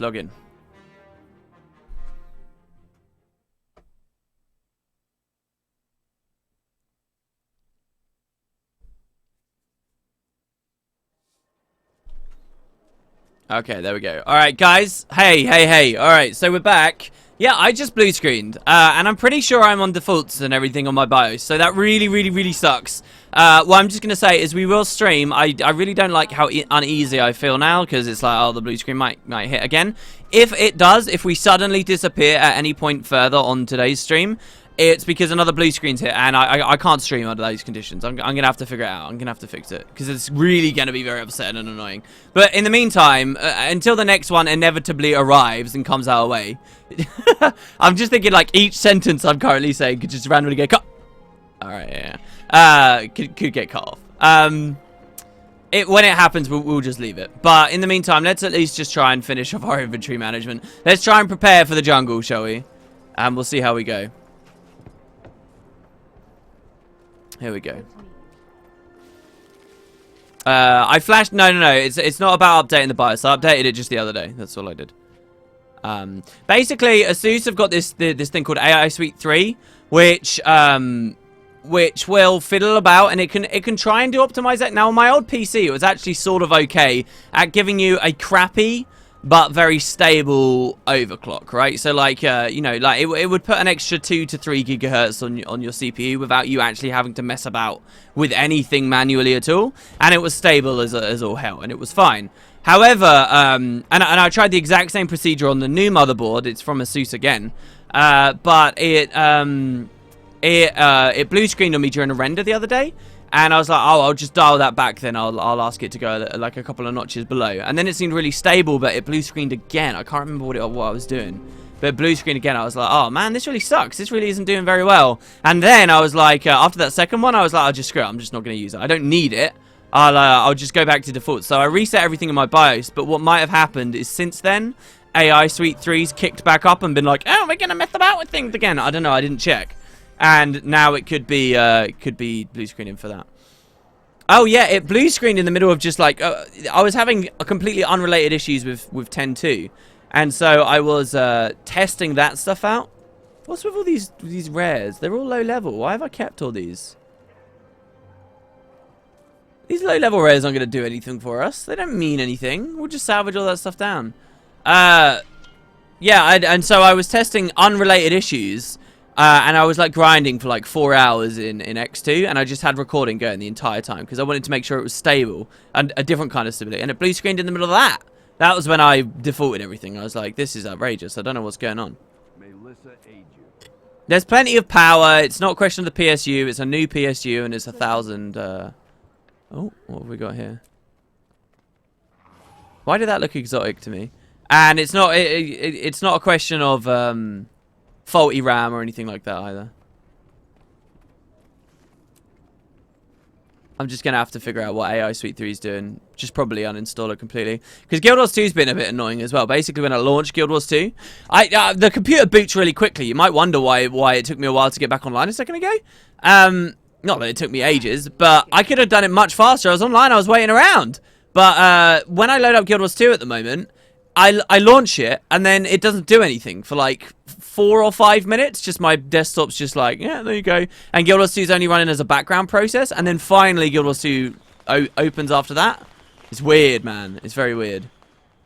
log in. Okay, there we go. Alright, guys. Hey. Alright, so we're back. Yeah, I just blue screened. And I'm pretty sure I'm on defaults and everything on my BIOS. So that really sucks. What I'm just going to say is we will stream. I really don't like how uneasy I feel now. Because it's like, oh, the blue screen might hit again. If it does, if we suddenly disappear at any point further on today's stream, it's because another blue screen's hit, and I can't stream under those conditions. I'm going to have to figure it out. I'm going to have to fix it, because it's really going to be very upsetting and annoying. But in the meantime, until the next one inevitably arrives and comes our way, I'm just thinking, like, each sentence I'm currently saying could just randomly get cut. Alright, yeah. Could get cut off. When it happens, we'll just leave it. But in the meantime, let's at least just try and finish off our inventory management. Let's try and prepare for the jungle, shall we? And we'll see how we go. Here we go. I flashed... No. It's not about updating the BIOS. I updated it just the other day. That's all I did. Basically, Asus have got this thing called AI Suite 3, which will fiddle about, and it can try and do optimize. Now, on my old PC, it was actually sort of okay at giving you a crappy but very stable overclock, right? So, like, you know, like it would put an extra 2 to 3 gigahertz on your CPU without you actually having to mess about with anything manually at all, and it was stable as all hell, and it was fine. However, and I tried the exact same procedure on the new motherboard. It's from Asus again, but it blue screened on me during a render the other day. And I was like, oh, I'll just dial that back then. I'll ask it to go like a couple of notches below. And then it seemed really stable, but it blue screened again. I can't remember what I was doing. But it blue screened again. I was like, oh, man, this really sucks. This really isn't doing very well. And then I was like, after that second one, I was like, I'll just screw it. I'm just not going to use it. I don't need it. I'll just go back to default. So I reset everything in my BIOS. But what might have happened is since then, AI Suite 3's kicked back up and been like, oh, we're going to mess about with things again. I don't know. I didn't check. And now it could be blue screening for that. Oh yeah, it blue screened in the middle of just like I was having completely unrelated issues with 10.2, and so I was testing that stuff out. What's with all these rares? They're all low level. Why have I kept all these? These low level rares aren't going to do anything for us. They don't mean anything. We'll just salvage all that stuff down. Yeah, and so I was testing unrelated issues. And I was like grinding for like 4 hours in X2, and I just had recording going the entire time because I wanted to make sure it was stable and a different kind of stability. And it blue screened in the middle of that. That was when I defaulted everything. I was like, this is outrageous. I don't know what's going on. There's plenty of power. It's not a question of the PSU. It's a new PSU, and it's 1,000. Oh, what have we got here? Why did that look exotic to me? And it's not. It's not a question of faulty RAM or anything like that either. I'm just going to have to figure out what AI Suite 3 is doing. Just probably uninstall it completely. Because Guild Wars 2 has been a bit annoying as well. Basically, when I launched Guild Wars 2, the computer boots really quickly. You might wonder why it took me a while to get back online a second ago. Not that it took me ages, but I could have done it much faster. I was online, I was waiting around. But when I load up Guild Wars 2 at the moment, I launch it, and then it doesn't do anything for like 4 or 5 minutes. Just my desktop's just like, yeah, there you go. And Guild Wars 2 is only running as a background process, and then finally Guild Wars 2 opens after that. It's weird, man. It's very weird.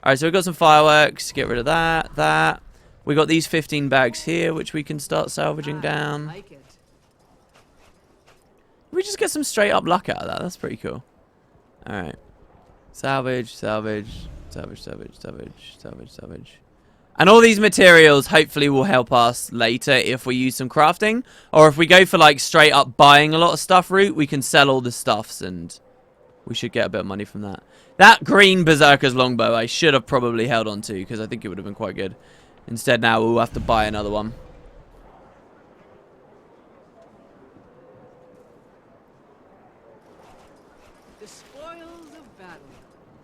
Alright, so we've got some fireworks. Get rid of that. We got these 15 bags here, which we can start salvaging down. We just get some straight up luck out of that. That's pretty cool. Alright. Salvage. And all these materials hopefully will help us later if we use some crafting. Or if we go for like straight up buying a lot of stuff route, we can sell all the stuffs and we should get a bit of money from that. That green Berserker's longbow I should have probably held on to because I think it would have been quite good. Instead now we'll have to buy another one. The spoils of battle.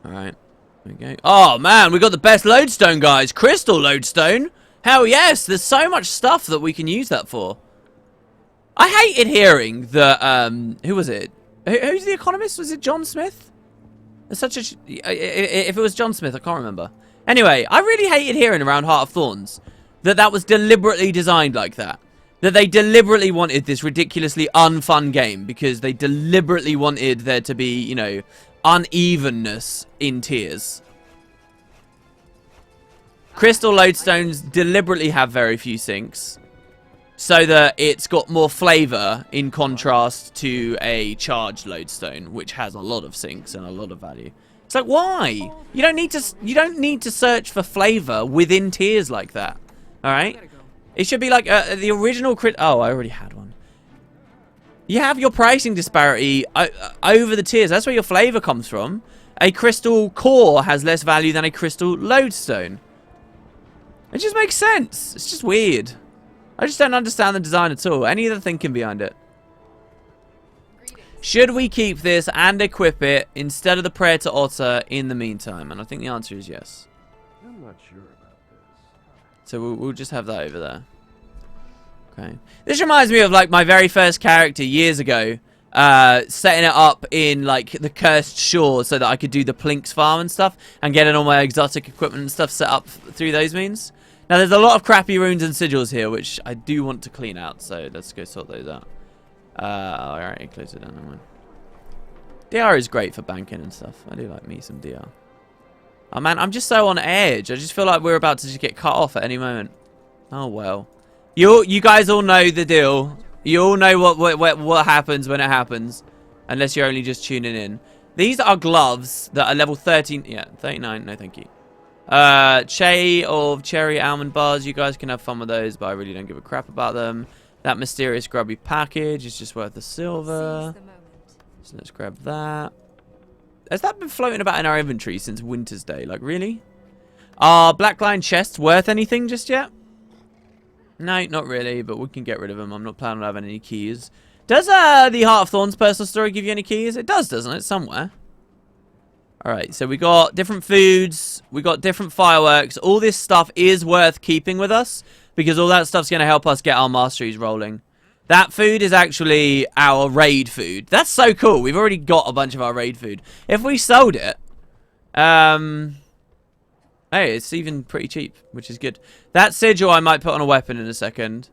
Alright. There we go. Oh, man, we got the best lodestone, guys. Crystal lodestone. Hell yes. There's so much stuff that we can use that for. I hated hearing that, who was it? Who's the economist? Was it John Smith? It's such a... If it was John Smith, I can't remember. Anyway, I really hated hearing around Heart of Thorns that was deliberately designed like that. That they deliberately wanted this ridiculously unfun game because they deliberately wanted there to be, you know, unevenness in tiers. Crystal lodestones deliberately have very few sinks so that it's got more flavor in contrast to a charged lodestone, which has a lot of sinks and a lot of value. It's like, why? You don't need to search for flavor within tiers like that. All right? It should be like the original Oh, I already had one. You have your pricing disparity over the tiers. That's where your flavor comes from. A crystal core has less value than a crystal lodestone. It just makes sense. It's just weird. I just don't understand the design at all. Any of the thinking behind it. Should we keep this and equip it instead of the prayer to Otter in the meantime? And I think the answer is yes. I'm not sure about this. So we'll just have that over there. Okay. This reminds me of like my very first character years ago. Setting it up in like the Cursed Shore so that I could do the Plinks farm and stuff. And getting all my exotic equipment and stuff set up through those means. Now there's a lot of crappy runes and sigils here which I do want to clean out. So let's go sort those out. Alright, close it down. Never mind. DR is great for banking and stuff. I do like me some DR. Oh man, I'm just so on edge. I just feel like we're about to just get cut off at any moment. Oh well. You guys all know the deal. You all know what happens when it happens. Unless you're only just tuning in. These are gloves that are level 13. Yeah, 39. No, thank you. Che of cherry almond bars. You guys can have fun with those, but I really don't give a crap about them. That mysterious grubby package is just worth the silver. So let's grab that. Has that been floating about in our inventory since Winter's Day? Like, really? Are blackline chests worth anything just yet? No, not really, but we can get rid of them. I'm not planning on having any keys. Does the Heart of Thorns personal story give you any keys? It does, doesn't it? Somewhere. Alright, so we got different foods. We got different fireworks. All this stuff is worth keeping with us. Because all that stuff's going to help us get our masteries rolling. That food is actually our raid food. That's so cool. We've already got a bunch of our raid food. If we sold it... hey, it's even pretty cheap, which is good. That sigil I might put on a weapon in a second.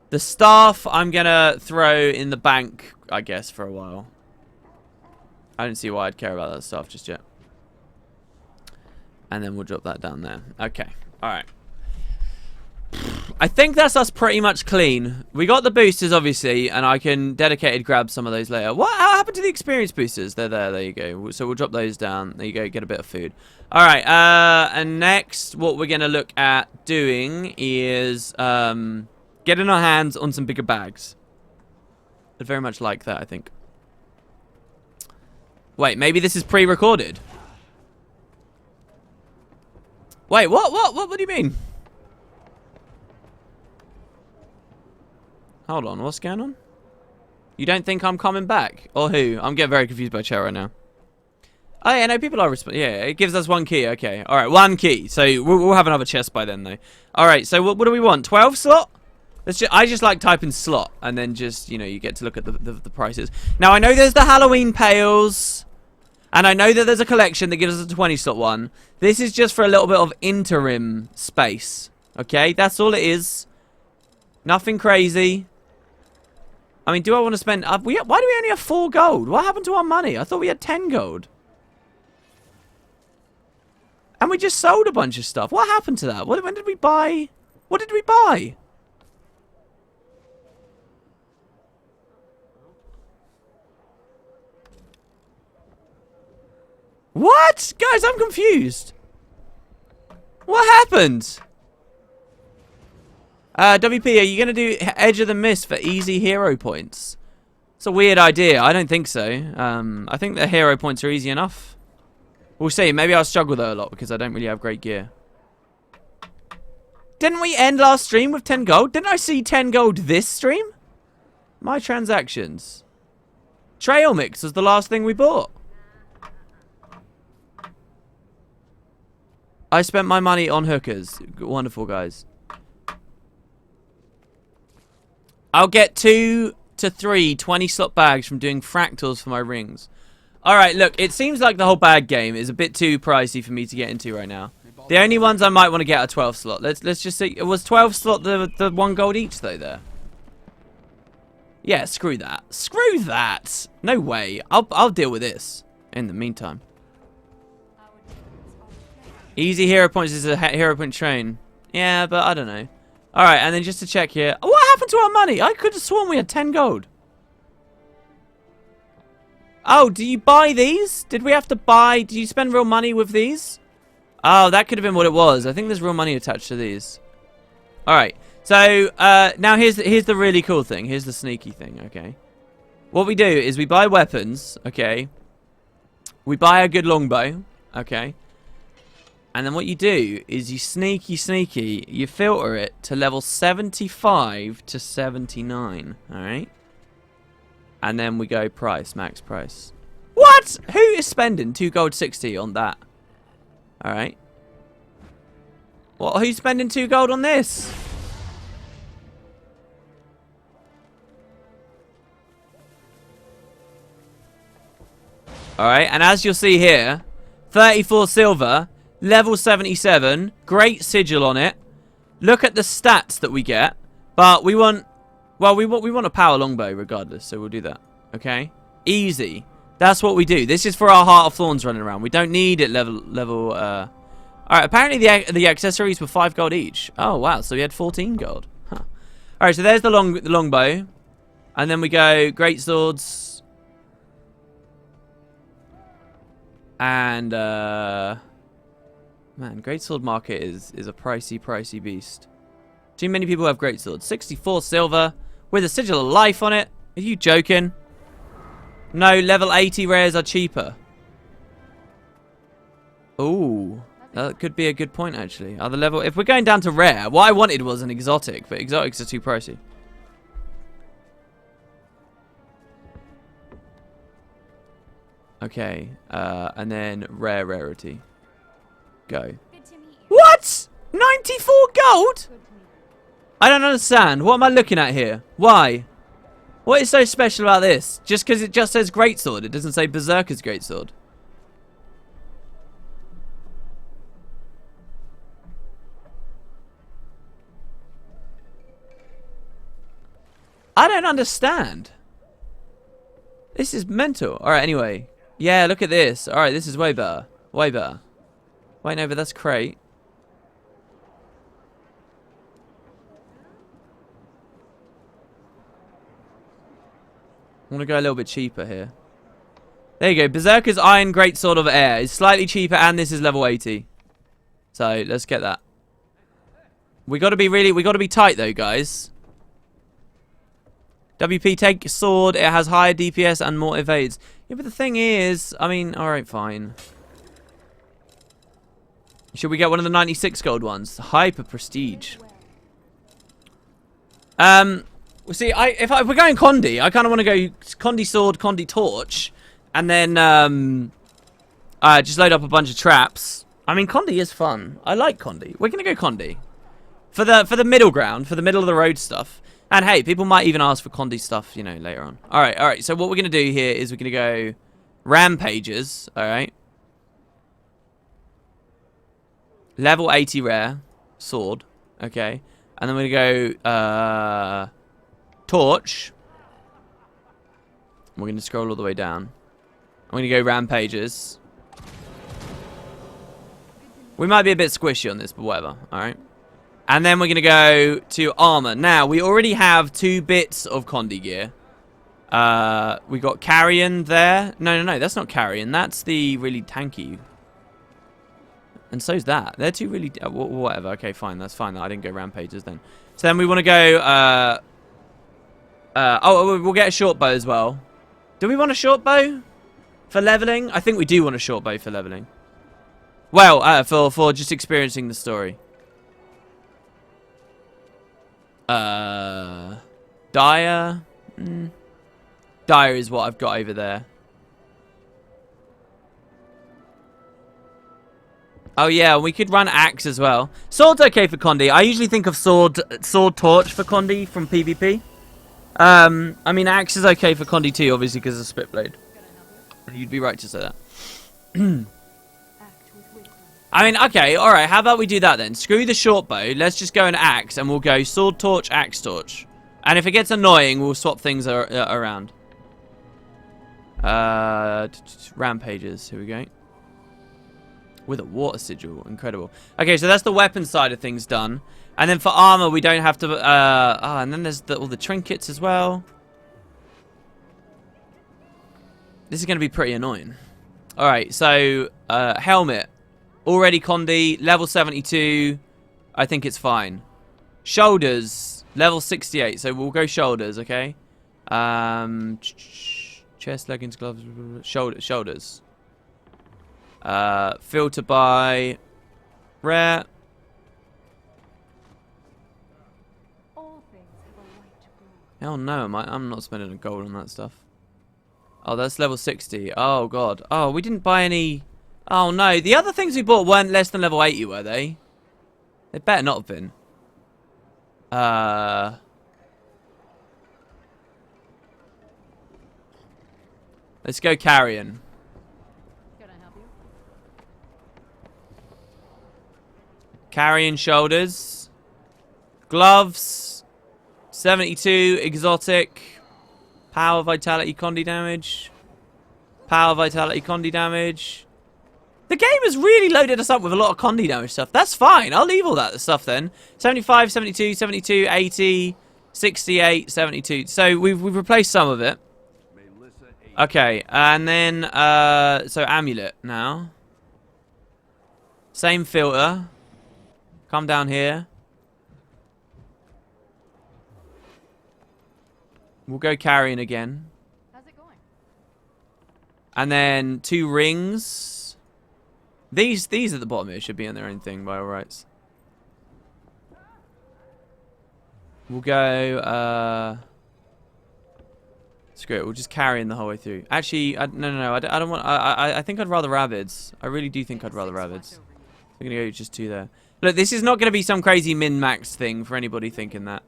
The staff I'm going to throw in the bank, I guess, for a while. I don't see why I'd care about that stuff just yet. And then we'll drop that down there. Okay. Alright. I think that's us pretty much clean. We got the boosters, obviously, and I can dedicated grab some of those later. What happened to the experience boosters? They're there. There you go. So we'll drop those down. There you go. Get a bit of food. All right. And next, what we're going to look at doing is getting our hands on some bigger bags. I'd very much like that, I think. Wait, maybe this is pre-recorded. Wait, what do you mean? Hold on, what's going on? You don't think I'm coming back? Or who? I'm getting very confused by chat right now. Oh, yeah, no, people are yeah, it gives us one key. Okay, all right, one key. So we'll have another chest by then, though. All right, so what do we want? 12 slot? I just like typing slot, and then just, you know, you get to look at the prices. Now, I know there's the Halloween pails, and I know that there's a collection that gives us a 20 slot one. This is just for a little bit of interim space, okay? That's all it is. Nothing crazy. I mean, do I want to spend... why do we only have 4 gold? What happened to our money? I thought we had 10 gold. And we just sold a bunch of stuff. What happened to that? When did we buy... What did we buy? What? Guys, I'm confused. What happened? WP, are you going to do Edge of the Mist for easy hero points? It's a weird idea. I don't think so. I think the hero points are easy enough. We'll see. Maybe I'll struggle though a lot because I don't really have great gear. Didn't we end last stream with 10 gold? Didn't I see 10 gold this stream? My transactions. Trail mix was the last thing we bought. I spent my money on hookers. Wonderful, guys. I'll get 2 to 3 20-slot bags from doing fractals for my rings. Alright, look, it seems like the whole bag game is a bit too pricey for me to get into right now. The only ones I might want to get are 12 slot. Let's just see. Was 12 slot the 1 gold each though there? Yeah, screw that. Screw that. No way. I'll deal with this in the meantime. Easy hero points is a hero point train. Yeah, but I don't know. Alright, and then just to check here. Oh, what happened to our money? I could have sworn we had 10 gold. Oh, do you buy these? Did we have to buy? Did you spend real money with these? Oh, that could have been what it was. I think there's real money attached to these. Alright, so now here's the really cool thing. Here's the sneaky thing, okay? What we do is we buy weapons, okay? We buy a good longbow, okay? And then what you do is you sneaky, you filter it to level 75 to 79, alright? And then we go price, max price. What? Who is spending 2 gold 60 on that? Alright. What? Who's spending 2 gold on this? Alright, and as you'll see here, 34 silver, level 77, great sigil on it. Look at the stats that we get. But we want, well, we want a power longbow regardless, so we'll do that. Okay? Easy. That's what we do. This is for our Heart of Thorns running around. We don't need it level. Alright, apparently the accessories were 5 gold each. Oh, wow, so we had 14 gold. Huh. Alright, so there's the longbow. And then we go great swords. And, man, greatsword market is a pricey beast. Too many people have greatswords. 64 silver with a sigil of life on it. Are you joking? No, level 80 rares are cheaper. Ooh, that could be a good point actually. Other level, if we're going down to rare, what I wanted was an exotic, but exotics are too pricey. Okay, and then rarity. Go. What? 94 gold? I don't understand. What am I looking at here? Why? What is so special about this? Just because it just says greatsword, it doesn't say Berserker's greatsword. I don't understand. This is mental. Alright, anyway. Yeah, look at this. Alright, this is way better. Way better. Wait, no, but that's crate. I want to go a little bit cheaper here. There you go. Berserker's Iron Greatsword of Air is slightly cheaper, and this is level 80. So let's get that. We got to be tight though, guys. WP take sword. It has higher DPS and more evades. Yeah, but the thing is, I mean, all right, fine. Should we get one of the 96 gold ones? Hyper prestige. See, if we're going Condi, I kind of want to go Condi sword, Condi torch, and then just load up a bunch of traps. I mean, Condi is fun. I like Condi. We're gonna go Condi for the middle ground, for the middle of the road stuff. And hey, people might even ask for Condi stuff, you know, later on. All right. So what we're gonna do here is we're gonna go rampages. All right. Level 80 rare sword. Okay, and then we're gonna go torch. We're going to scroll all the way down. I'm going to go rampages. We might be a bit squishy on this, but whatever. Alright. And then we're going to go to armor. Now, we already have 2 bits of Condi gear. We got Carrion there. No. That's not Carrion. That's the really tanky. And so's that. They're 2 really... whatever. Okay, fine. That's fine. I didn't go rampages then. So then we want to go... we'll get a short bow as well. Do we want a short bow for leveling? I think we do want a short bow for leveling. Well, for just experiencing the story. Dire. Dire is what I've got over there. Oh yeah, we could run axe as well. Sword's okay for Condi. I usually think of sword torch for Condi from PvP. I mean, axe is okay for Condi too, obviously, because of split blade. You'd be right to say that. I mean, okay, alright, how about we do that then? Screw the short bow, let's just go an axe, and we'll go sword torch, axe torch. And if it gets annoying, we'll swap things around. Rampages, here we go. With a water sigil, incredible. Okay, so that's the weapon side of things done. And then for armor, we don't have to, and then there's all the trinkets as well. This is going to be pretty annoying. Alright, so, helmet. Already Condi, level 72. I think it's fine. Shoulders, level 68. So we'll go shoulders, okay? Chest, leggings, gloves, shoulders. Filter by rare. All things have a right to grow. Hell no, I'm not spending a gold on that stuff. Oh, that's level 60. Oh, God. Oh, we didn't buy any... Oh, no. The other things we bought weren't less than level 80, were they? They better not have been. Let's go carrion. Can I help you? Carrion shoulders. Gloves. 72 exotic. Power, vitality, condi damage. Power, vitality, condi damage. The game has really loaded us up with a lot of condi damage stuff. That's fine. I'll leave all that stuff then. 75, 72, 72, 80, 68, 72. So we've replaced some of it. Okay, and then, so amulet now. Same filter. Come down here. We'll go carrying again. How's it going? And then 2 rings. These at the bottom here should be on their own thing by all rights. We'll go, screw it, we'll just carry in the whole way through. Actually, no, I don't want, I think I'd rather rabbits. I really do think I'd rather rabbits. I'm gonna go just 2 there. Look, this is not gonna be some crazy min-max thing for anybody thinking that.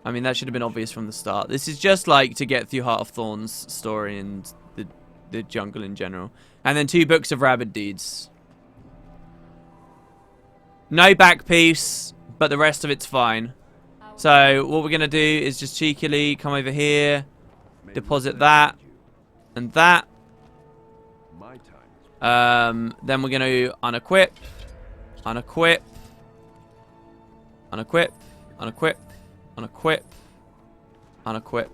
I mean, that should have been obvious from the start. This is just like to get through Heart of Thorns story and the jungle in general. And then 2 books of rabbit deeds. No back piece, but the rest of it's fine. So what we're gonna do is just cheekily come over here, deposit that and that. Then we're gonna unequip, unequip, unequip, unequip, unequip, unequip.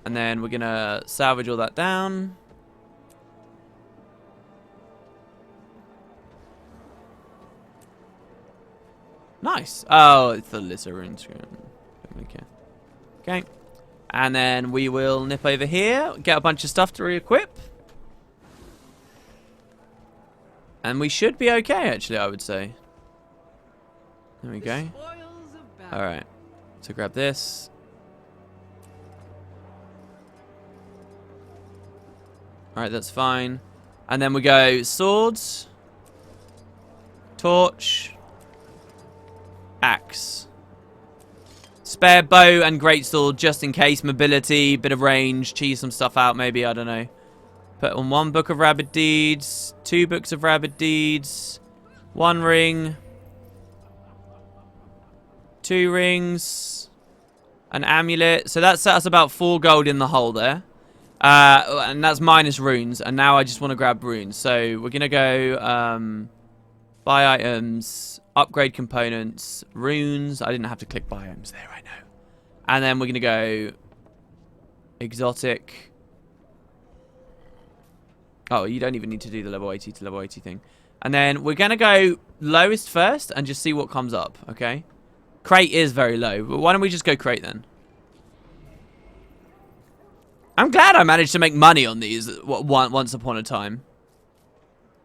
And then we're gonna salvage all that down. Nice. Oh, it's the Lysarin screen. Okay. And then we will nip over here, get a bunch of stuff to re-equip. And we should be okay, actually, I would say. There we go. Alright. So grab this. Alright, that's fine. And then we go swords. Torch. Axe. Spare bow and greatsword just in case. Mobility, bit of range, cheese some stuff out maybe, I don't know. Put on 1 book of rabbit deeds, 2 books of rabbit deeds, 1 ring, 2 rings, an amulet. So that set us about 4 gold in the hole there. And that's minus runes. And now I just want to grab runes. So we're going to go buy items, upgrade components, runes. I didn't have to click buy items there, I know. And then we're going to go exotic. Oh, you don't even need to do the level 80 to level 80 thing. And then we're going to go lowest first and just see what comes up, okay? Crate is very low, but why don't we just go crate then? I'm glad I managed to make money on these once upon a time.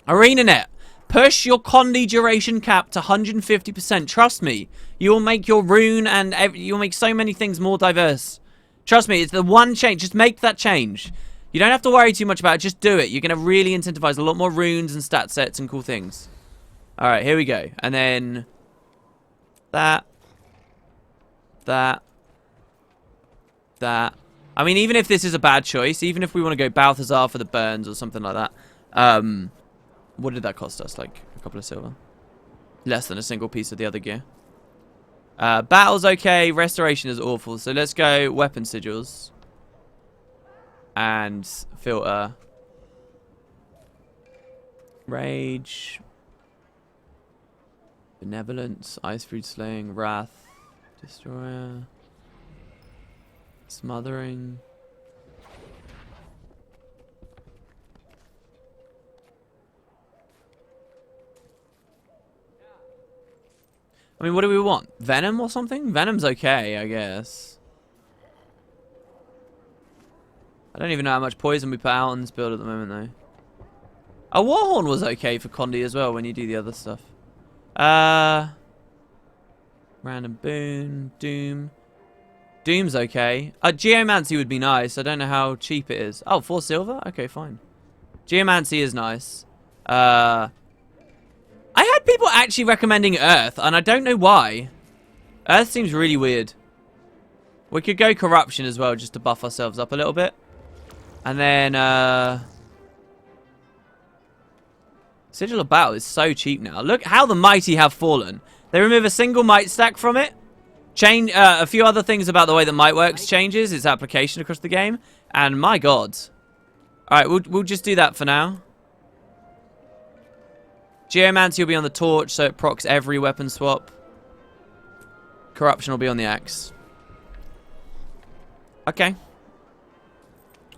ArenaNet. Push your Condi duration cap to 150%. Trust me. You will make your rune and you'll make so many things more diverse. Trust me, it's the one change. Just make that change. You don't have to worry too much about it. Just do it. You're going to really incentivize a lot more runes and stat sets and cool things. Alright, here we go. And then that. I mean, even if this is a bad choice, even if we want to go Balthazar for the burns or something like that, What did that cost us? Like a couple of silver. Less than a single piece of the other gear. Battle's okay. Restoration is awful. So let's go weapon sigils. And filter. Rage. Benevolence. Ice Fruit Slaying. Wrath. Destroyer. Smothering. I mean, what do we want? Venom or something? Venom's okay, I guess. I don't even know how much poison we put out on this build at the moment, though. A Warhorn was okay for Condi as well when you do the other stuff. Random boon. Doom. Doom's okay. Geomancy would be nice. I don't know how cheap it is. Oh, 4 silver? Okay, fine. Geomancy is nice. I had people actually recommending Earth, and I don't know why. Earth seems really weird. We could go Corruption as well, just to buff ourselves up a little bit. And then, Sigil of Battle is so cheap now. Look how the mighty have fallen. They remove a single might stack from it. Change a few other things about the way that might works changes its application across the game. And my god. Alright, we'll just do that for now. Geomancy will be on the torch, so it procs every weapon swap. Corruption will be on the axe. Okay.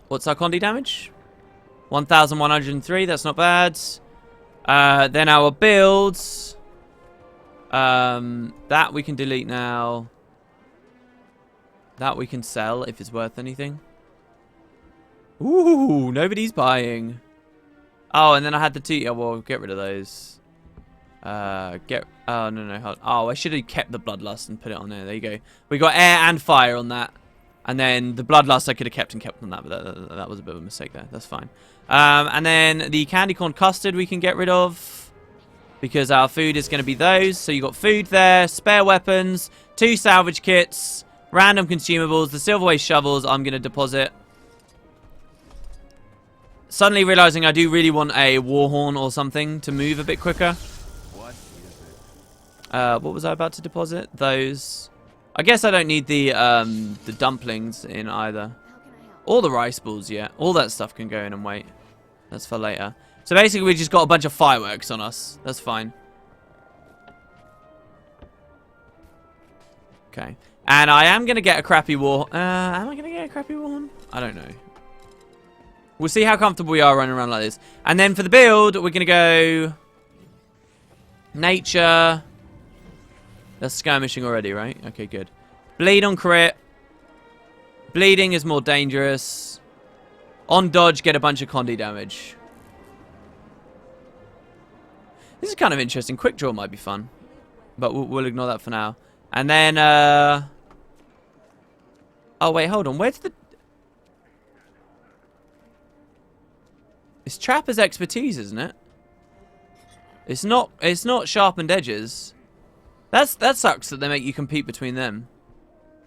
What's our Condi damage? 1,103, that's not bad. Then our builds. That we can delete now. That we can sell if it's worth anything. Ooh, nobody's buying. Oh, and then I had the two. Yeah, well, get rid of those. Oh, no. Hold on. Oh, I should have kept the Bloodlust and put it on there. There you go. We got air and fire on that. And then the Bloodlust I could have kept on that, but that was a bit of a mistake there. That's fine. And then the Candy Corn Custard we can get rid of. Because our food is going to be those. So you got food there, spare weapons, 2 salvage kits, random consumables, the Silverway shovels I'm going to deposit. Suddenly realizing I do really want a Warhorn or something to move a bit quicker. What was I about to deposit? Those. I guess I don't need the dumplings in either. Or the rice balls yet. All that stuff can go in and wait. That's for later. So basically we just got a bunch of fireworks on us. That's fine. Okay. And I am going to get a crappy war. Am I going to get a crappy Warhorn? I don't know. We'll see how comfortable we are running around like this. And then for the build, we're going to go nature. That's skirmishing already, right? Okay, good. Bleed on crit. Bleeding is more dangerous. On dodge, get a bunch of Condi damage. This is kind of interesting. Quick draw might be fun. But we'll ignore that for now. And then, oh, wait, hold on. Where's the... It's Trapper's expertise, isn't it? It's not sharpened edges. That sucks that they make you compete between them.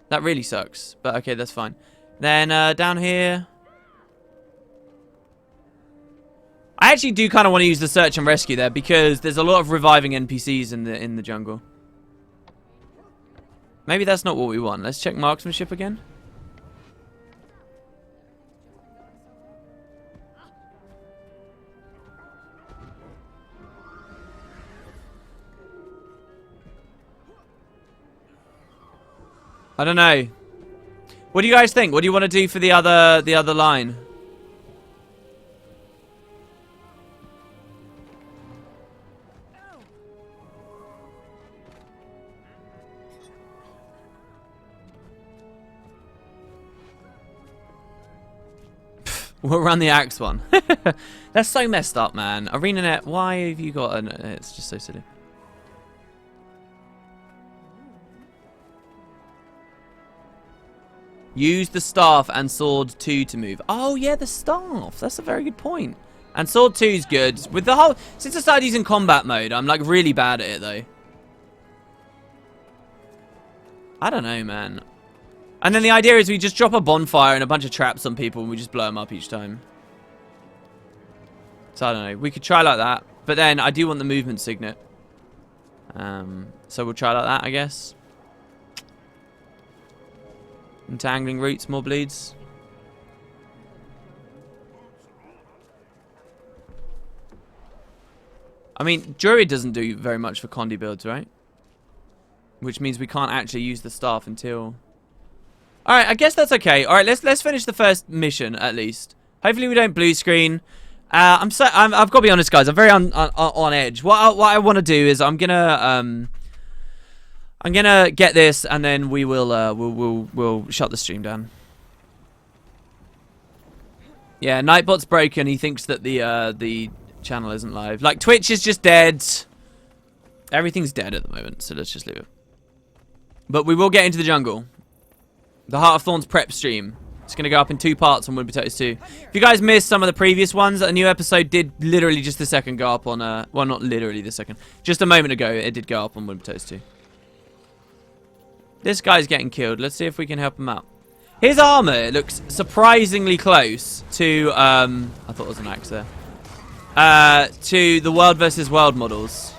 That really sucks. But okay, that's fine. Then down here, I actually do kind of want to use the search and rescue there because there's a lot of reviving NPCs in the jungle. Maybe that's not what we want. Let's check marksmanship again. I don't know. What do you guys think? What do you want to do for the other line? We'll run the axe one. That's so messed up, man. ArenaNet, why have you got an... It's just so silly. Use the staff and sword 2 to move. Oh, yeah, the staff. That's a very good point. And sword 2 is good. With the whole... Since I started using combat mode, I'm, like, really bad at it, though. I don't know, man. And then the idea is we just drop a bonfire and a bunch of traps on people and we just blow them up each time. So, I don't know. We could try like that. But then I do want the movement signet. So we'll try like that, I guess. Entangling roots, more bleeds. I mean, Druid doesn't do very much for Condi builds, right? Which means we can't actually use the staff until... Alright, I guess that's okay. Alright, let's finish the first mission, at least. Hopefully we don't blue screen. I've got to be honest, guys. I'm very on edge. What I want to do is I'm gonna get this, and then we will we'll shut the stream down. Yeah, Nightbot's broken. He thinks that the channel isn't live. Like, Twitch is just dead. Everything's dead at the moment, so let's just leave it. But we will get into the jungle. The Heart of Thorns prep stream. It's going to go up in 2 parts on Wood Potatoes 2. If you guys missed some of the previous ones, a new episode did literally just a second go up on... well, not literally the second. Just a moment ago, it did go up on Wood Potatoes 2. This guy's getting killed. Let's see if we can help him out. His armor looks surprisingly close to... I thought there was an axe there. To the World vs. World models.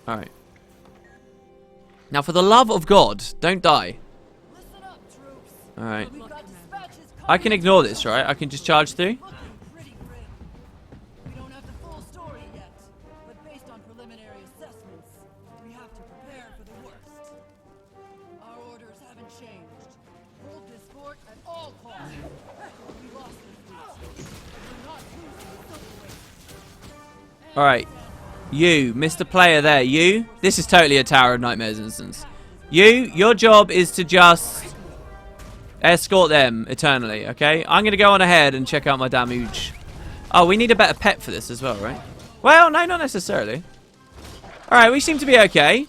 Alright. Now, for the love of God, don't die. Alright. I can ignore this, right? I can just charge through? Alright. You, Mr. Player there, you. This is totally a Tower of Nightmares instance. Your job is to just escort them eternally, okay? I'm going to go on ahead and check out my damage. Oh, we need a better pet for this as well, right? Well, no, not necessarily. Alright, we seem to be okay.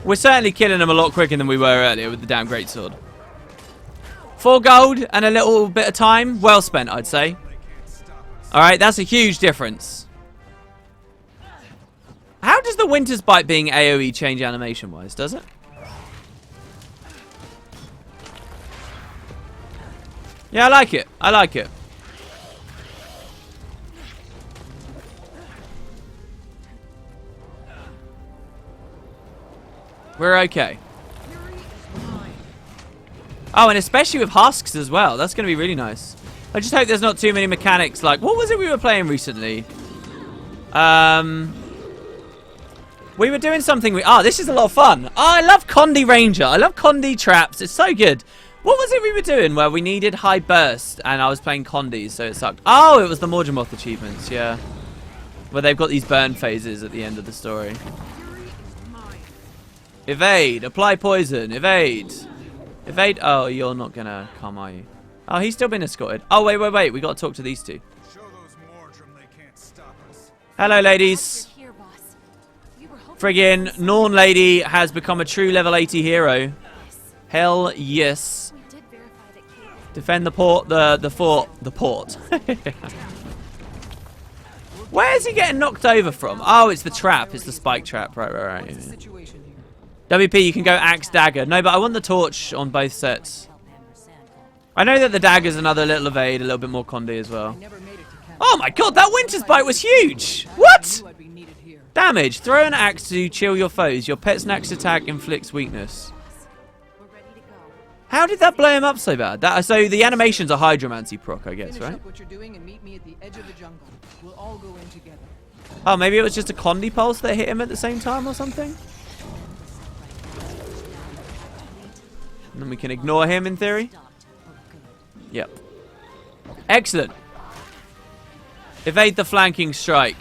We're certainly killing them a lot quicker than we were earlier with the damn greatsword. 4 gold and a little bit of time. Well spent, I'd say. Alright, that's a huge difference. How does the Winter's Bite being AoE change animation-wise? Does it? Yeah, I like it. I like it. We're okay. Oh, and especially with husks as well. That's going to be really nice. I just hope there's not too many mechanics like... What was it we were playing recently? We were doing something... this is a lot of fun. Oh, I love Condi Ranger. I love Condi Traps. It's so good. What was it we were doing where we needed high burst and I was playing Condi, so it sucked? Oh, it was the Morgemoth achievements, yeah. Where they've got these burn phases at the end of the story. Evade. Apply poison. Evade. Evade. Oh, you're not going to come, are you? Oh, he's still been escorted. Oh, wait. We got to talk to these two. Hello, ladies. Friggin' Norn lady has become a true level 80 hero. Hell yes. Defend the port, the fort. Where is he getting knocked over from? Oh, it's the trap. It's the spike trap. Right. Yeah. WP, you can go axe dagger. No, but I want the torch on both sets. I know that the dagger's another little evade, a little bit more Condi as well. Oh my god, that Winter's Bite was huge! What? Damage. Throw an axe to chill your foes. Your pet's next attack inflicts weakness. How did that blow him up so bad? So the animation's a hydromancy proc, I guess, right? Oh, maybe it was just a Condi pulse that hit him at the same time or something? And then we can ignore him in theory. Yep. Excellent. Evade the flanking strike.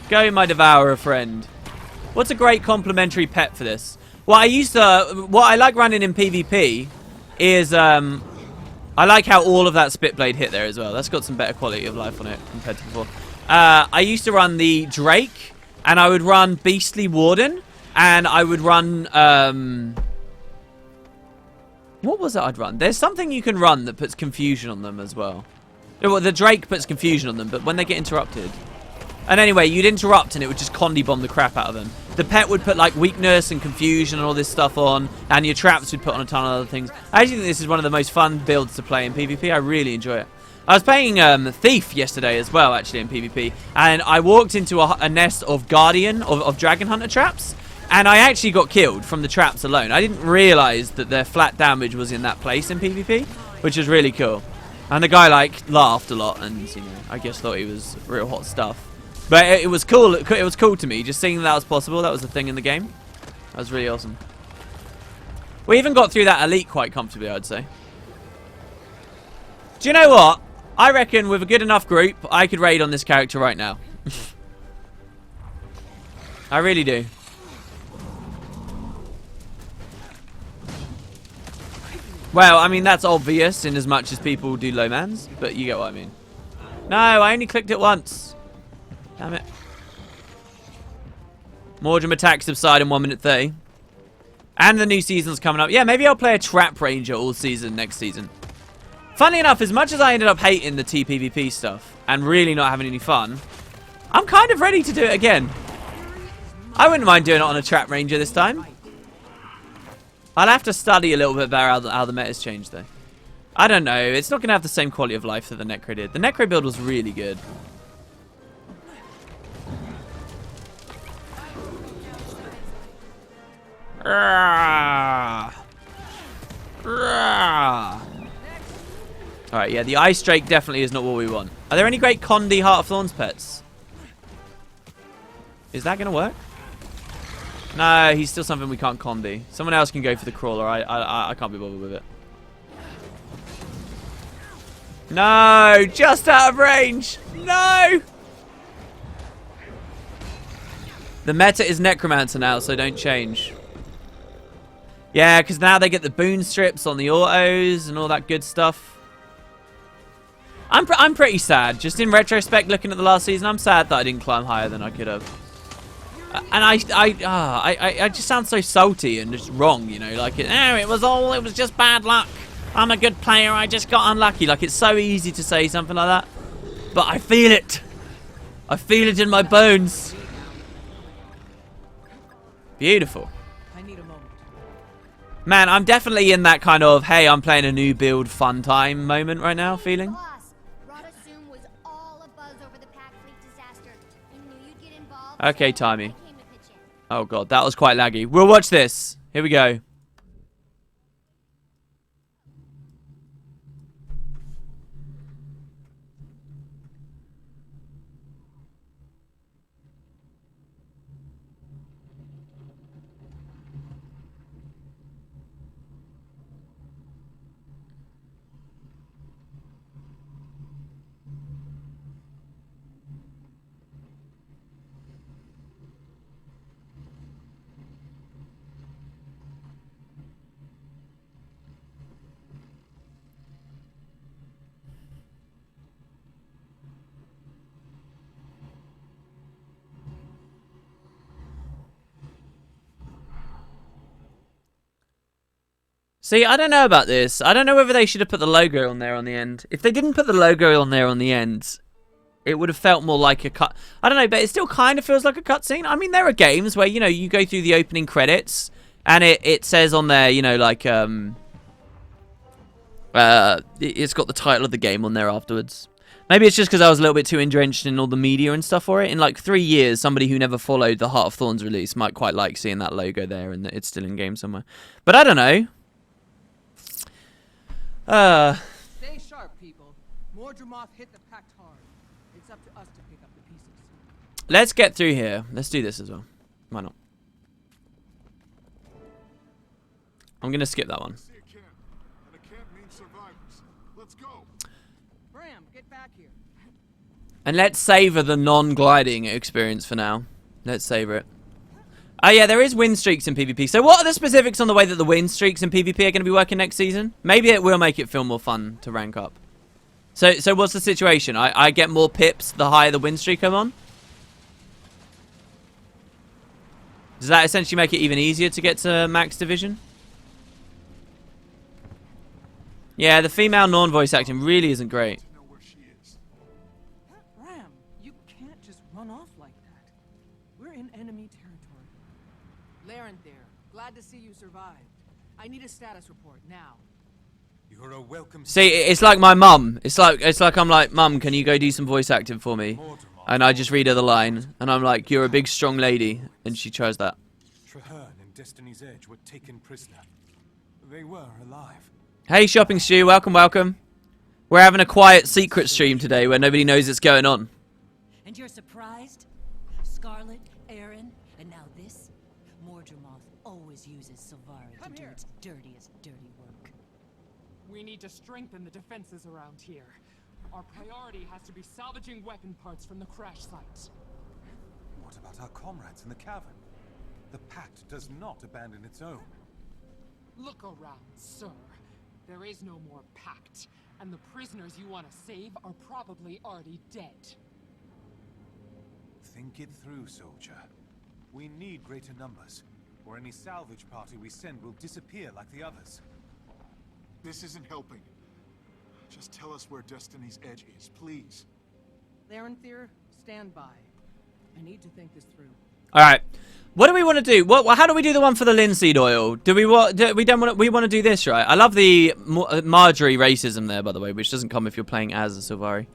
Go, my devourer friend. What's a great complementary pet for this? Well, what I like running in PvP is, I like how all of that spit blade hit there as well. That's got some better quality of life on it compared to before. I used to run the Drake, and I would run Beastly Warden, and I would run, what was it I'd run? There's something you can run that puts confusion on them as well. Well, the Drake puts confusion on them, but when they get interrupted... And anyway, you'd interrupt and it would just Condi bomb the crap out of them. the pet would put like weakness and confusion and all this stuff on, and your traps would put on a ton of other things. I actually think this is one of the most fun builds to play in PvP. I really enjoy it. I was playing Thief yesterday as well, actually, in PvP, and I walked into a nest of Guardian, of Dragon Hunter traps, and I actually got killed from the traps alone. I didn't realize that their flat damage was in that place in PvP, which was really cool. And the guy, like, laughed a lot, and, you know, I guess thought he was real hot stuff. But it was cool. It was cool to me, just seeing that was possible. That was a thing in the game. That was really awesome. We even got through that elite quite comfortably, I'd say. Do you know what? I reckon with a good enough group, I could raid on this character right now. I really do. Well, I mean, that's obvious in as much as people do low mans, but you get what I mean. No, I only clicked it once. Damn it. Mordrum attack subside in 1 minute 30. And the new season's coming up. Yeah, maybe I'll play a Trap Ranger all season next season. Funny enough, as much as I ended up hating the TPVP stuff and really not having any fun, I'm kind of ready to do it again. I wouldn't mind doing it on a Trap Ranger this time. I'll have to study a little bit better how the meta's changed, though. I don't know. It's not going to have the same quality of life that the Necro did. The Necro build was really good. Alright, yeah, the Ice Drake definitely is not what we want. Are there any great Condi Heart of Thorns pets? Is that going to work? No, he's still something we can't Condi. Someone else can go for the Crawler. I can't be bothered with it. No, just out of range. No! The meta is Necromancer now, so don't change. Yeah, because now they get the boon strips on the autos and all that good stuff. I'm pretty sad. Just in retrospect, looking at the last season, I'm sad that I didn't climb higher than I could have. And I just sound so salty and just wrong, you know, like it was just bad luck. I'm a good player. I just got unlucky. Like, it's so easy to say something like that, but I feel it. I feel it in my bones. Beautiful. I need a moment. Man, I'm definitely in that kind of, hey, I'm playing a new build fun time moment right now, feeling. Okay, Timey. Oh god, that was quite laggy. We'll watch this. Here we go. See, I don't know about this. I don't know whether they should have put the logo on there on the end. If they didn't put the logo on there on the end, it would have felt more like a cut. I don't know, but it still kind of feels like a cutscene. I mean, there are games where, you know, you go through the opening credits and it says on there, you know, like, it's got the title of the game on there afterwards. Maybe it's just because I was a little bit too entrenched in all the media and stuff for it. In like 3 years, somebody who never followed the Heart of Thorns release might quite like seeing that logo there and that it's still in game somewhere. But I don't know. Stay sharp, people. Mordremoth hit the pact hard. It's up to us to pick up the pieces. Let's get through here. Let's do this as well. Why not? I'm gonna skip that one. Bram, get back here. And let's savor the non-gliding experience for now. Let's savor it. Oh yeah, there is win streaks in PvP. So what are the specifics on the way that the win streaks in PvP are going to be working next season? Maybe it will make it feel more fun to rank up. So what's the situation? I get more pips the higher the win streak I'm on? Does that essentially make it even easier to get to max division? Yeah, the female non-voice acting really isn't great. Ram, you can't just run off like that. We're in enemy territory. Laren there. Glad to see you survived. I need a status report now. You're a welcome. See, it's like my mum. It's like I'm like, Mum, can you go do some voice acting for me? And I just read her the line, and I'm like, you're a big, strong lady, and she tries that. Traherne and Destiny's Edge were taken prisoner. They were alive. Hey, Shopping Stew, welcome, welcome. We're having a quiet secret stream today where nobody knows it's going on. And you're surprised? Scarlet, Aaron, and now this? Mordremoth always uses Silvari to do its dirtiest dirty work. We need to strengthen the defenses around here. Our priority has to be salvaging weapon parts from the crash site. What about our comrades in the cavern? The Pact does not abandon its own. Look around, sir. There is no more Pact, and the prisoners you want to save are probably already dead. Think it through, soldier. We need greater numbers, or any salvage party we send will disappear like the others. This isn't helping. Just tell us where Destiny's Edge is, please. Laren there, stand by. I need to think this through. All right, what do we want to do? How do we do the one for the linseed oil? Do we want? We want to do this, right? I love the Marjorie racism there, by the way, which doesn't come if you're playing as a Silvari.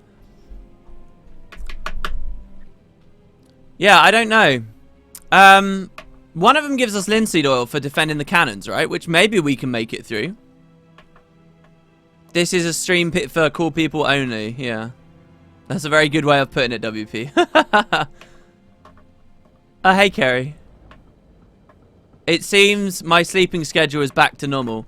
Yeah, I don't know. One of them gives us linseed oil for defending the cannons, right? Which maybe we can make it through. This is a stream pit for cool people only. Yeah, that's a very good way of putting it, WP. Hey, Kerry. It seems my sleeping schedule is back to normal.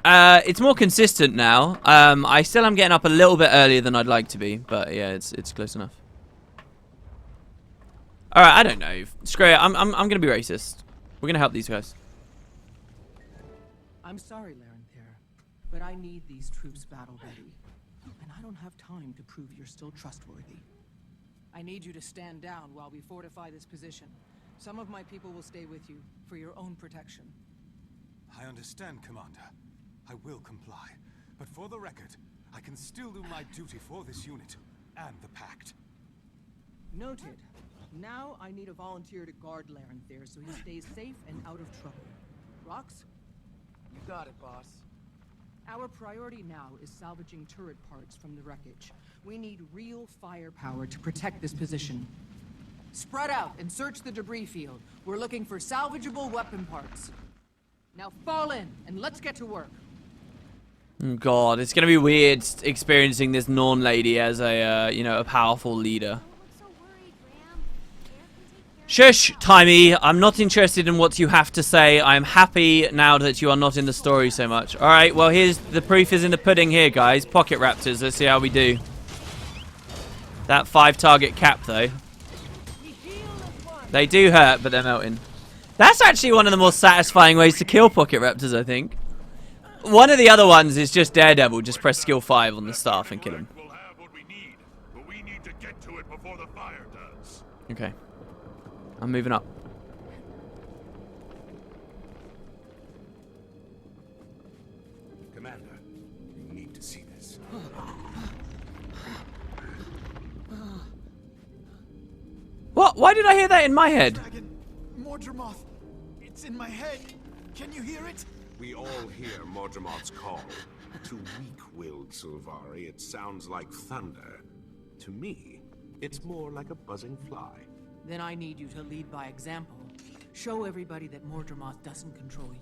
It's more consistent now. I still am getting up a little bit earlier than I'd like to be, but yeah, it's close enough. All right, I don't know. Screw it. I'm gonna be racist. We're gonna help these guys. I'm sorry, Laren there, but I need these troops battle ready, and I don't have time to prove you're still trustworthy. I need you to stand down while we fortify this position. Some of my people will stay with you for your own protection. I understand, Commander. I will comply. But for the record, I can still do my duty for this unit and the Pact. Noted. Now I need a volunteer to guard Laren there so he stays safe and out of trouble. Rox? You got it, boss. Our priority now is salvaging turret parts from the wreckage. We need real firepower to protect this position. Spread out and search the debris field. We're looking for salvageable weapon parts. Now fall in and let's get to work. Oh God, it's gonna be weird experiencing this Norn lady as a a powerful leader. Shush, Timey. I'm not interested in what you have to say. I am happy now that you are not in the story so much. All right, well, here's the proof is in the pudding here, guys. Pocket Raptors. Let's see how we do. That 5-target cap, though. They do hurt, but they're melting. That's actually one of the more satisfying ways to kill Pocket Raptors, I think. One of the other ones is just Daredevil. Just press skill 5 on the staff and kill him. We'll have what we need, but we need to get to it before the fire does. Okay. I'm moving up. Commander, you need to see this. What? Why did I hear that in my head? Dragon, Mordremoth, it's in my head. Can you hear it? We all hear Mordremoth's call. To weak-willed Silvari, it sounds like thunder. To me, it's more like a buzzing fly. Then I need you to lead by example. Show everybody that Mordremoth doesn't control you.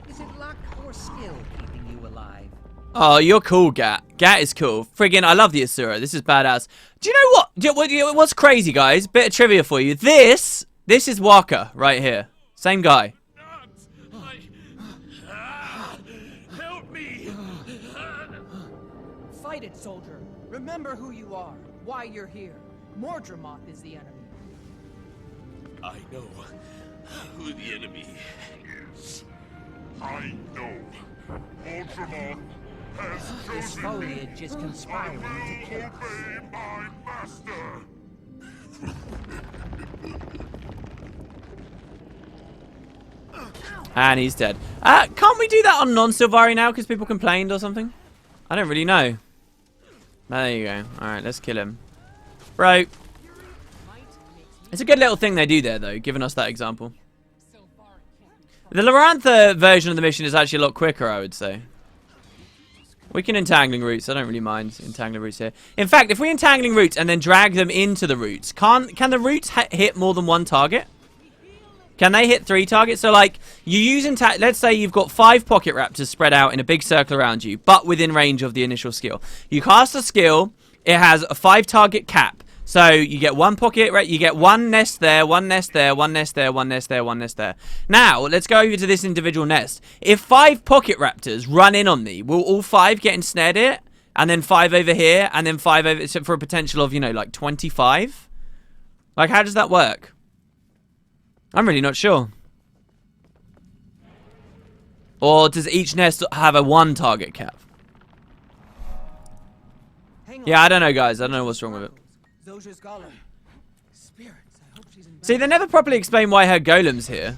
Is it luck or skill keeping you alive? Oh, you're cool, Gat. Gat is cool. Friggin', I love the Asura. This is badass. Do you know what? What's crazy, guys? Bit of trivia for you. This is Waka right here. Same guy. Help me! Fight it, soldier. Remember who you are, why you're here. Mordremoth is the enemy. I know who the enemy is. I know. Mordremoth has chosen This foliage is conspiring to kill us. obey my master. And he's dead. Can't we do that on non-Silvari now because people complained or something? I don't really know. There you go. Alright, let's kill him. Bro. It's a good little thing they do there, though, giving us that example. The Lorantha version of the mission is actually a lot quicker, I would say. We can entangling roots. I don't really mind entangling roots here. In fact, if we entangling roots and then drag them into the roots, can the roots hit more than one target? Can they hit 3 targets? So, like, you use let's say you've got 5 pocket raptors spread out in a big circle around you, but within range of the initial skill. You cast a skill. It has a 5 target cap. So you get 1 pocket, right? You get 1 nest there, 1 nest there, 1 nest there, 1 nest there, 1 nest there. Now, let's go over to this individual nest. If 5 pocket raptors run in on me, will all 5 get ensnared it? And then 5 over here, and then 5 over... So for a potential of, you know, like 25? Like, how does that work? I'm really not sure. Or does each nest have a 1 target cap? Yeah, I don't know, guys. I don't know what's wrong with it. See, they never properly explain why her golem's here.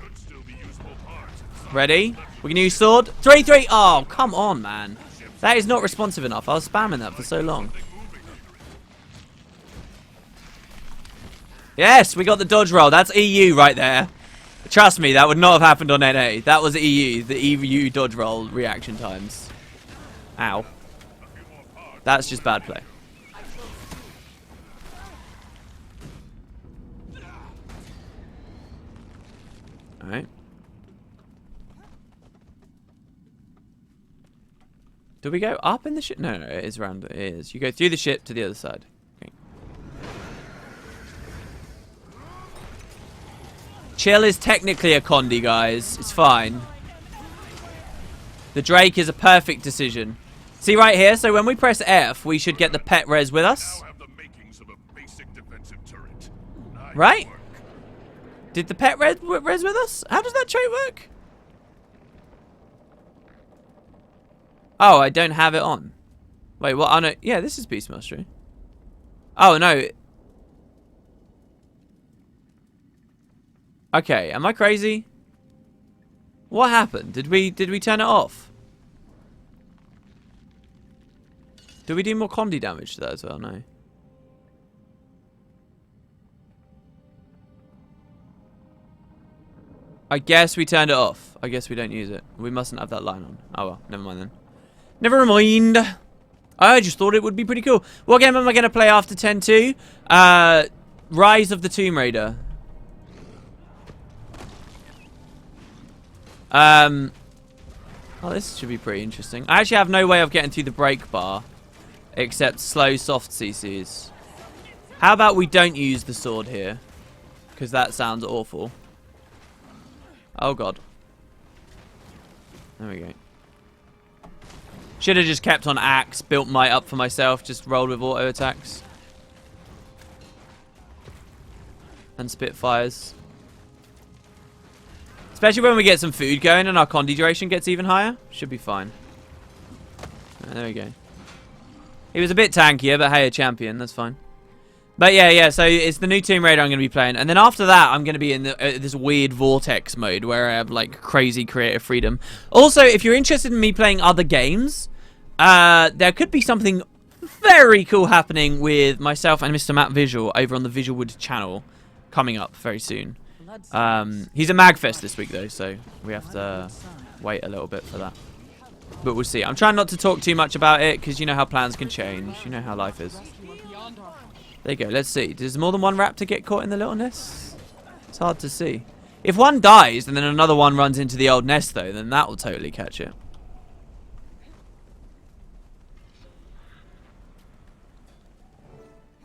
Ready? We can use sword. 3-3. Oh, come on, man. That is not responsive enough. I was spamming that for so long. Yes, we got the dodge roll. That's EU right there. Trust me, that would not have happened on NA. That was EU. The EU dodge roll reaction times. Ow. That's just bad play. Alright. Do we go up in the ship? No, it is around. It is. You go through the ship to the other side. Okay. Chill is technically a Condi, guys. It's fine. The Drake is a perfect decision. See right here? So when we press F, we should get the pet res with us. Right? Did the pet res with us? How does that trait work? Oh, I don't have it on. Wait, what? Oh, no. Yeah, this is Beast Mastery. Oh, no. Okay, am I crazy? What happened? Did we turn it off? Did we do more Condi damage to that as well? No. I guess we turned it off. I guess we don't use it. We mustn't have that line on. Oh well, never mind then. Never mind. I just thought it would be pretty cool. What game am I going to play after 10-2? Rise of the Tomb Raider. Oh, this should be pretty interesting. I actually have no way of getting through the break bar. Except slow, soft CCs. How about we don't use the sword here? Because that sounds awful. Oh, God. There we go. Should have just kept on axe, built might up for myself, just rolled with auto attacks. And Spitfires. Especially when we get some food going and our Condi duration gets even higher. Should be fine. There we go. He was a bit tankier, but hey, a champion. That's fine. But yeah, so it's the new Tomb Raider I'm going to be playing. And then after that, I'm going to be in this weird vortex mode where I have, like, crazy creative freedom. Also, if you're interested in me playing other games, there could be something very cool happening with myself and Mr. Matt Visual over on the Visualwood channel coming up very soon. He's at Magfest this week, though, so we have to wait a little bit for that. But we'll see. I'm trying not to talk too much about it, because you know how plans can change. You know how life is. There you go. Let's see. Does more than one raptor get caught in the little nest? It's hard to see. If one dies and then another one runs into the old nest, though, then that will totally catch it.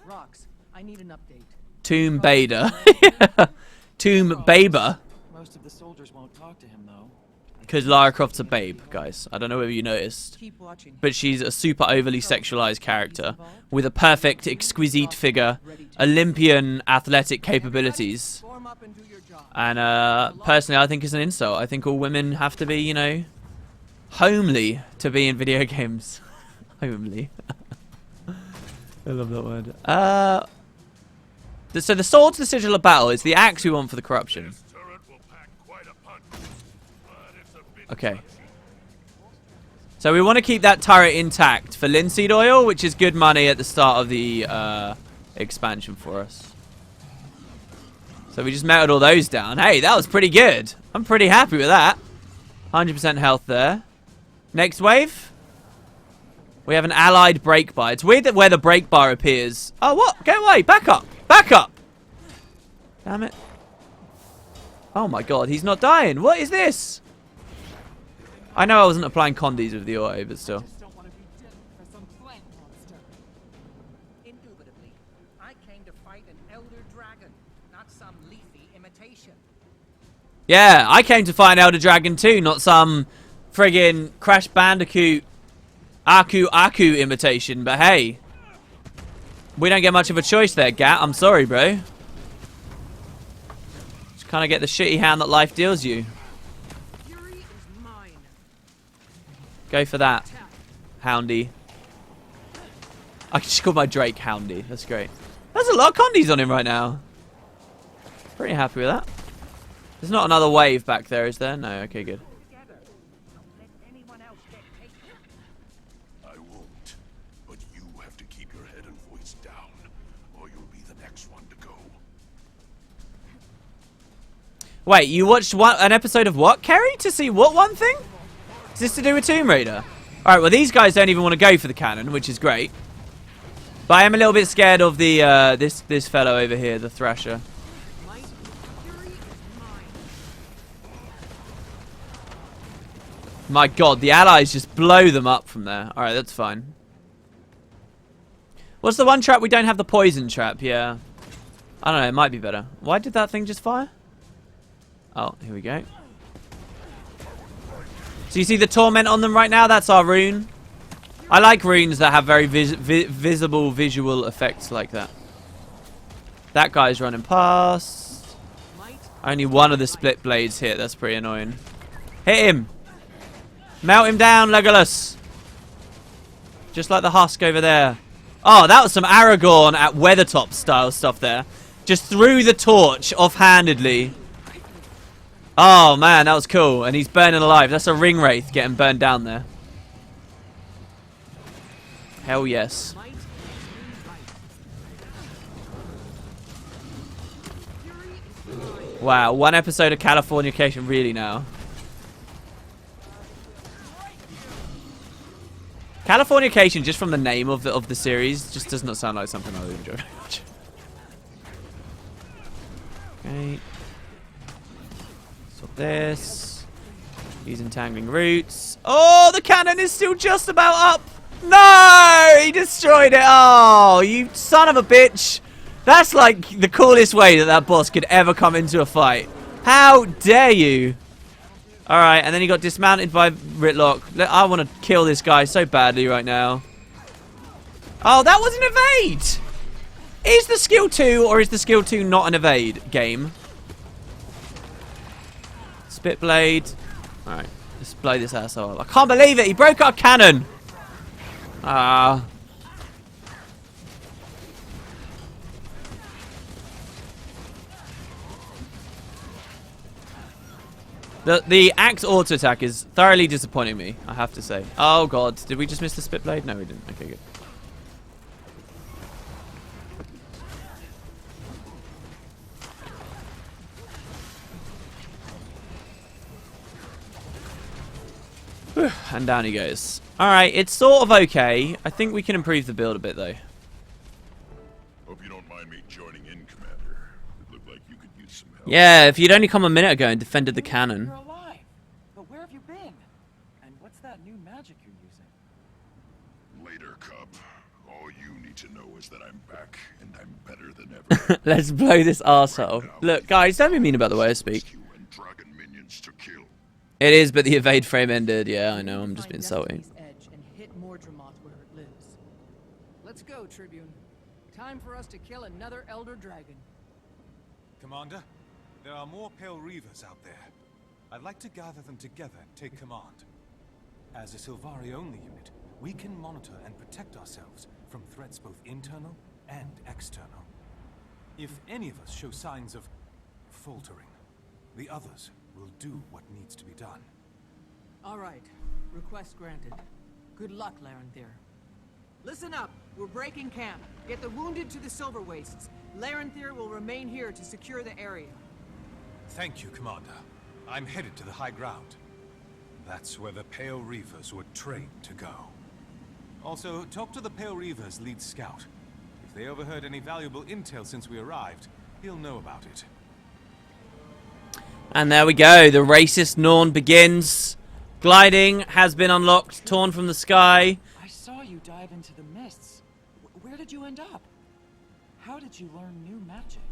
Rox, I need an update. Tomb Bader. Tomb Baber. Most of the soldiers won't talk to him, though. Because Lara Croft's a babe, guys. I don't know whether you noticed. Keep watching. But she's a super overly sexualized character with a perfect, exquisite figure, Olympian athletic capabilities. And personally, I think it's an insult. I think all women have to be, you know, homely to be in video games. Homely. I love that word. So the sword to the sigil of battle is the axe we want for the corruption. Okay. So we want to keep that turret intact for linseed oil, which is good money at the start of the expansion for us. So we just melted all those down. Hey, that was pretty good. I'm pretty happy with that. 100% health there. Next wave. We have an allied brake bar. It's weird that where the brake bar appears. Oh, what? Go away. Back up. Back up. Damn it. Oh my god, he's not dying. What is this? I know I wasn't applying condies with the auto, but still. Indubitably, I came to fight an elder dragon, not some leafy imitation. Yeah, I came to fight an elder dragon too, not some friggin' Crash Bandicoot Aku imitation, but hey. We don't get much of a choice there, Gat. I'm sorry, bro. Just kind of get the shitty hand that life deals you. Go for that, Houndy. I just called my Drake Houndy. That's great. There's a lot of condies on him right now. Pretty happy with that. There's not another wave back there, is there? No, okay, good. I won't, but you have to keep your head and voice down, or you'll be the next one to go. Wait, you watched an episode of what, Kerry? To see what one thing? Is this to do with Tomb Raider? Alright, well these guys don't even want to go for the cannon, which is great. But I am a little bit scared of the this fellow over here, the Thrasher. My god, the allies just blow them up from there. Alright, that's fine. What's the one trap we don't have? The poison trap, yeah. I don't know, it might be better. Why did that thing just fire? Oh, here we go. So you see the torment on them right now? That's our rune. I like runes that have very visible visual effects like that. That guy's running past. Only one of the split blades hit. That's pretty annoying. Hit him. Melt him down, Legolas. Just like the husk over there. Oh, that was some Aragorn at Weathertop style stuff there. Just threw the torch offhandedly. Oh, man, that was cool. And he's burning alive. That's a ring wraith getting burned down there. Hell yes. Wow, one episode of Californication really now. Californication, just from the name of the series, just does not sound like something I would enjoy very much. Okay. So this. He's entangling roots. Oh, the cannon is still just about up. No! He destroyed it. Oh, you son of a bitch. That's like the coolest way that boss could ever come into a fight. How dare you? Alright, and then he got dismounted by Ritlock. I want to kill this guy so badly right now. Oh, that was an evade! Is the skill 2 or is the skill 2 not an evade game? Spit blade. Alright, let's blow this asshole. I can't believe it! He broke our cannon! Ah. The axe auto attack is thoroughly disappointing me, I have to say. Oh god, did we just miss the spit blade? No, we didn't. Okay, good. And down he goes. Alright, it's sort of okay. I think we can improve the build a bit though. Hope you don't mind me joining in, Commander. It looked like you could use some help. Yeah, if you'd only come a minute ago and defended the cannon. You're alive. But where have you been? And what's that new magic you're using? Later, Cub. All you need to know is that I'm back, and I'm better than ever. Let's blow this arsehole. Look, guys, don't be mean about the way I speak. It is, but the evade frame ended. Yeah, I know. I'm just being salty. Let's go, Tribune. Time for us to kill another Elder Dragon. Commander, there are more Pale Reavers out there. I'd like to gather them together and take command. As a Sylvari-only unit, we can monitor and protect ourselves from threats both internal and external. If any of us show signs of faltering, the others will do what needs to be done. All right. Request granted. Good luck, Larenthir. Listen up. We're breaking camp. Get the wounded to the Silver Wastes. Larenthir will remain here to secure the area. Thank you, Commander. I'm headed to the high ground. That's where the Pale Reavers were trained to go. Also, talk to the Pale Reavers' lead scout. If they overheard any valuable intel since we arrived, he'll know about it. And there we go. The racist Norn begins. Gliding has been unlocked, torn from the sky. I saw you dive into the mists. Where did you end up? How did you learn new magic?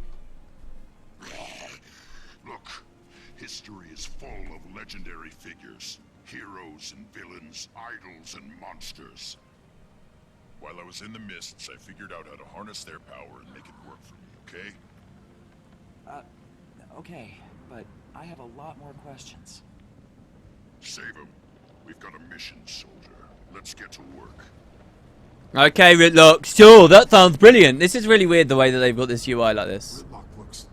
Look, history is full of legendary figures. Heroes and villains, idols and monsters. While I was in the mists, I figured out how to harness their power and make it work for me, okay? Okay, but I have a lot more questions. Save them. We've got a mission, soldier. Let's get to work. Okay, Ritlock. Sure, that sounds brilliant. This is really weird the way that they've got this UI like this. Ritlock looks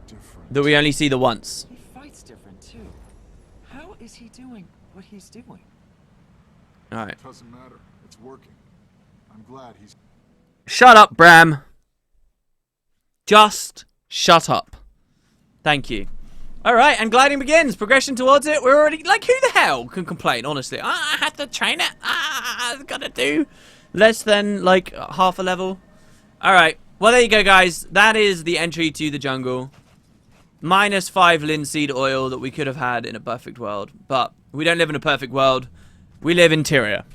different. That we only see the once. He fights different, too. How is he doing what he's doing? Alright. Doesn't matter. It's working. I'm glad he's... Shut up, Bram. Just shut up. Thank you. Alright, and gliding begins. Progression towards it. We're already... Like, who the hell can complain, honestly? I had to train it. I've got to do less than, like, half a level. Alright. Well, there you go, guys. That is the entry to the jungle. -5 linseed oil that we could have had in a perfect world. But we don't live in a perfect world. We live in Tyria.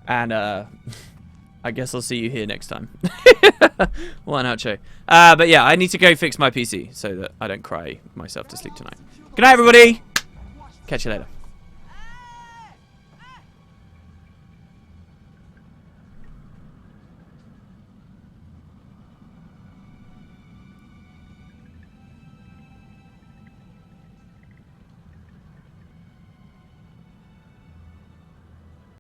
And, I guess I'll see you here next time. Why not, Che? But yeah, I need to go fix my PC so that I don't cry myself to sleep tonight. Good night, everybody. Catch you later.